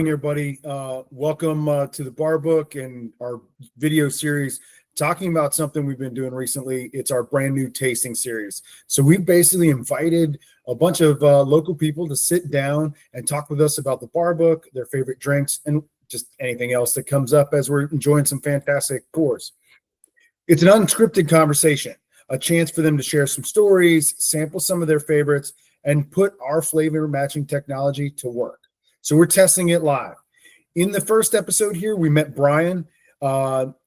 Everybody, welcome to the Bar Book and our video series talking about something we've been doing recently. It's our brand new tasting series. So we've basically invited a bunch of local people to sit down and talk with us about the Bar Book, their favorite drinks, and just anything else that comes up as we're enjoying some fantastic pours. It's an unscripted conversation, a chance for them to share some stories, sample some of their favorites, and put our flavor matching technology to work. So we're testing it live. In the first episode here, we met Brian.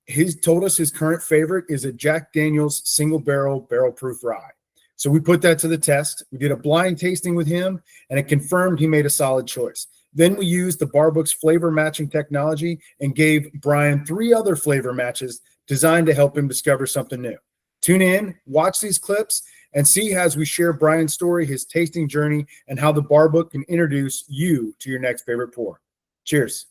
He told us his current favorite is a Jack Daniel's single barrel proof rye. So we put that to the test. We did a blind tasting with him, and it confirmed he made a solid choice. Then we used the Bar Book's flavor matching technology and gave Brian 3 other flavor matches designed to help him discover something new. Tune in, watch these clips, and see as we share Brian's story, his tasting journey, and how the Bar Book can introduce you to your next favorite pour. Cheers.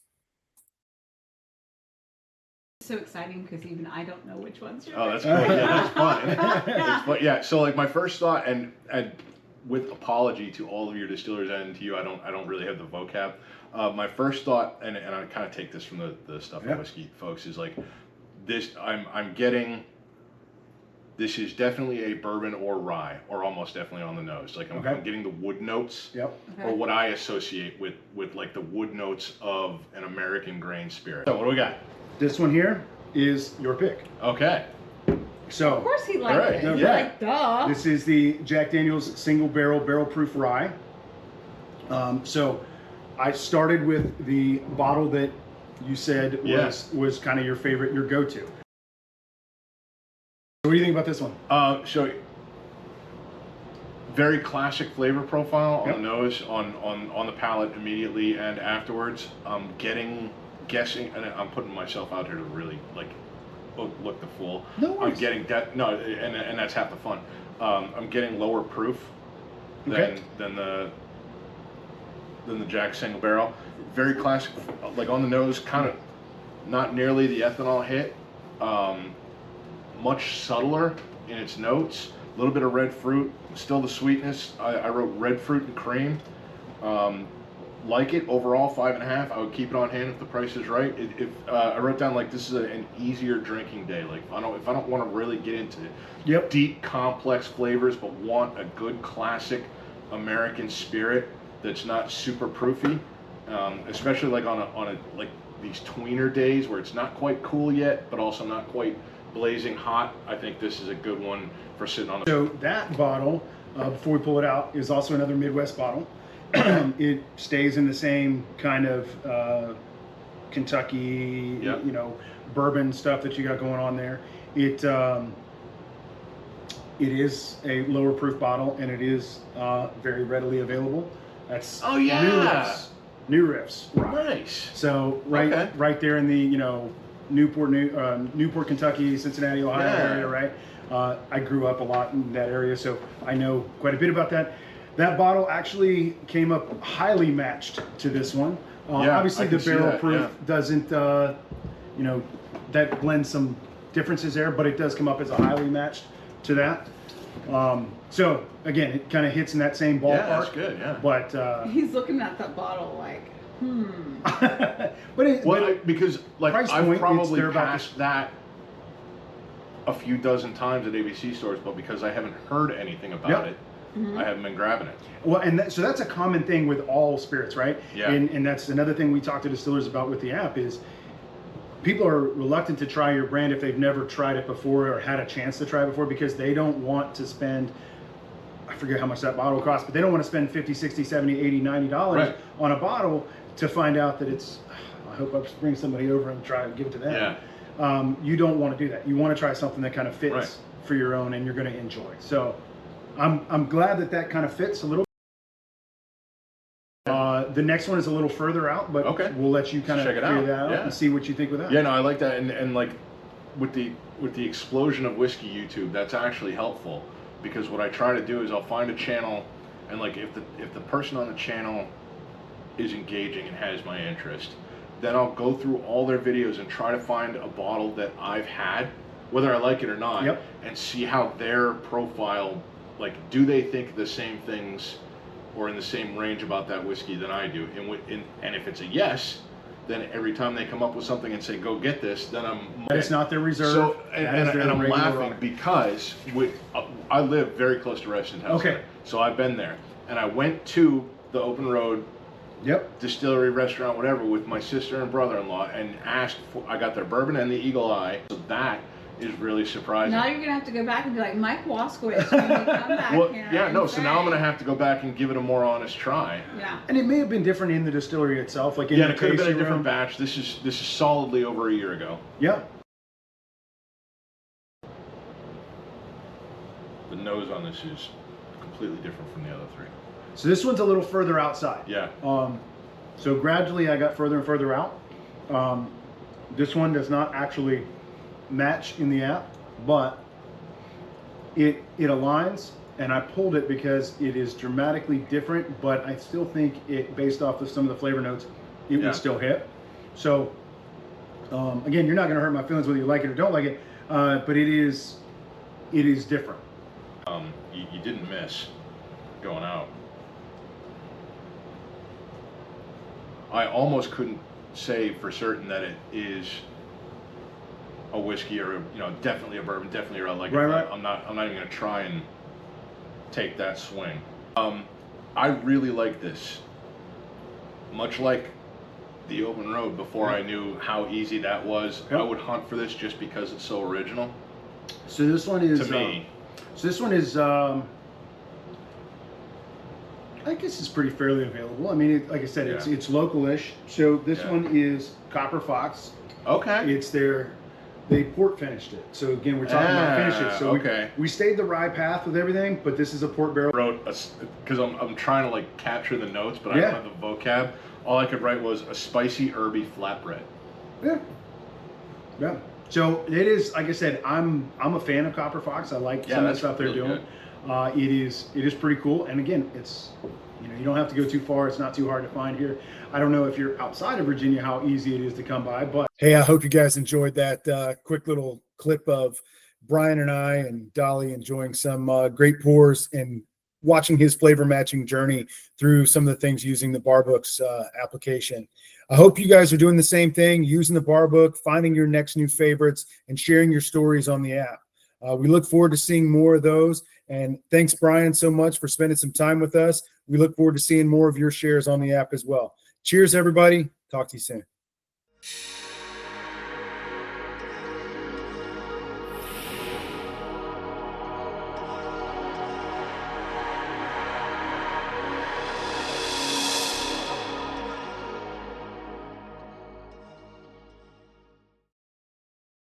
So exciting because even I don't know which ones you're that's cool. Yeah, that's fun. It's fun. Yeah, so like my first thought, and with apology to all of your distillers and to you, I don't really have the vocab. My first thought, and I kind of take this from the Stuff and Whiskey folks, is like this. I'm getting. This is definitely a bourbon or rye, or almost definitely on the nose. Like I'm getting the wood notes, or what I associate with like the wood notes of an American grain spirit. So what do we got? This one here is your pick. Okay. So of course he liked it. Yeah. Like, duh. This is the Jack Daniel's single barrel proof rye. So I started with the bottle that you said was kind of your favorite, your go-to. What do you think about this one? So very classic flavor profile on the nose, on the palate immediately and afterwards. I'm guessing, and I'm putting myself out here to really like look the fool. No worries. I'm getting that. No, and that's half the fun. I'm getting lower proof than the Jack single barrel. Very classic, like on the nose, kind of not nearly the ethanol hit. Much subtler in its notes. A little bit of red fruit, still the sweetness. I wrote red fruit and cream. Like it overall, 5.5. I would keep it on hand if the price is right. I wrote down like this is an easier drinking day. Like if I don't want to really get into deep complex flavors, but want a good classic American spirit that's not super proofy, especially like on a like these tweener days where it's not quite cool yet, but also not quite blazing hot. I think this is a good one for sitting on the. So that bottle, before we pull it out, is also another Midwest bottle. It stays in the same kind of Kentucky, bourbon stuff that you got going on there. It is a lower proof bottle, and it is very readily available. That's New Riffs. Right. Nice. So right there in the Newport, Kentucky, Cincinnati, Ohio area, right? I grew up a lot in that area, so I know quite a bit about that. That bottle actually came up highly matched to this one. Obviously, the barrel proof doesn't, that blends some differences there, but it does come up as a highly matched to that. So again, it kind of hits in that same ballpark. Yeah, that's good. Yeah. But he's looking at that bottle like. Because like I've probably passed passed that a few dozen times at ABC stores, but because I haven't heard anything about it, I haven't been grabbing it. Well, and so that's a common thing with all spirits, right? Yeah. And that's another thing we talk to distillers about with the app is people are reluctant to try your brand if they've never tried it before or had a chance to try it before because they don't want to spend, I forget how much that bottle costs, but they don't want to spend $50, $60, $70, $80, $90 on a bottle to find out that it's, I hope I bring somebody over and try and give it to them. Yeah. You don't want to do that. You want to try something that kind of fits for your own and you're going to enjoy. So I'm glad that kind of fits a little. The next one is a little further out, but we'll let you kind of figure that out and see what you think with that. Yeah, no, I like that, and like with the explosion of whiskey YouTube, that's actually helpful because what I try to do is I'll find a channel, and like if the person on the channel is engaging and has my interest, then I'll go through all their videos and try to find a bottle that I've had, whether I like it or not, and see how their profile, like, do they think the same things or in the same range about that whiskey than I do. And if it's a yes, then every time they come up with something and say, go get this, then I'm... But it's not their reserve. So, That and is their I'm regular laughing order. because I live very close to Reston House. Okay. So I've been there. And I went to the open road Yep. distillery, restaurant, whatever, with my sister and brother-in-law and asked for, I got their bourbon and the Eagle Eye. So that is really surprising. Now you're gonna have to go back and be like, Mike Waskowitz, when you come back Well, here yeah, and no, so now I'm say- going to have to go back and give it a more honest try. Yeah. And it may have been different in the distillery itself, like in Yeah, the it could have been a tasting different room. batch. This is solidly over a year ago. Yeah. The nose on this is completely different from the other three. So this one's a little further outside. Yeah. So gradually I got further and further out. This one does not actually match in the app, but it aligns, and I pulled it because it is dramatically different, but I still think it, based off of some of the flavor notes, it Yeah. would still hit. So again, you're not going to hurt my feelings whether you like it or don't like it, but it is different. You didn't miss going out. I almost couldn't say for certain that it is a whiskey or definitely a bourbon, definitely a like. Right. I'm not even going to try and take that swing. I really like this. Much like the open road before I knew how easy that was, Yep. I would hunt for this just because it's so original. So this one is To me. So this one is I guess it's pretty fairly available. I mean, like I said, Yeah. it's local-ish. So this Yeah. one is Copper Fox. Okay. It's they port finished it. So again, we're talking about finishes. So okay. we stayed the rye path with everything, but this is a port barrel. Wrote because I'm trying to like capture the notes, but I Yeah. don't have the vocab. All I could write was a spicy herby flatbread. Yeah. Yeah. So it is, like I said, I'm a fan of Copper Fox. I like some of the that's stuff they're really doing. It is pretty cool. And again, it's you don't have to go too far. It's not too hard to find here. I don't know if you're outside of Virginia how easy it is to come by, but Hey, I hope you guys enjoyed that quick little clip of Brian and I and Dolly enjoying some great pours and watching his flavor matching journey through some of the things using the Bar Books application. I hope you guys are doing the same thing, using the Bar Book, finding your next new favorites, and sharing your stories on the app. We look forward to seeing more of those. And thanks, Brian, so much for spending some time with us. We look forward to seeing more of your shares on the app as well. Cheers, everybody. Talk to you soon.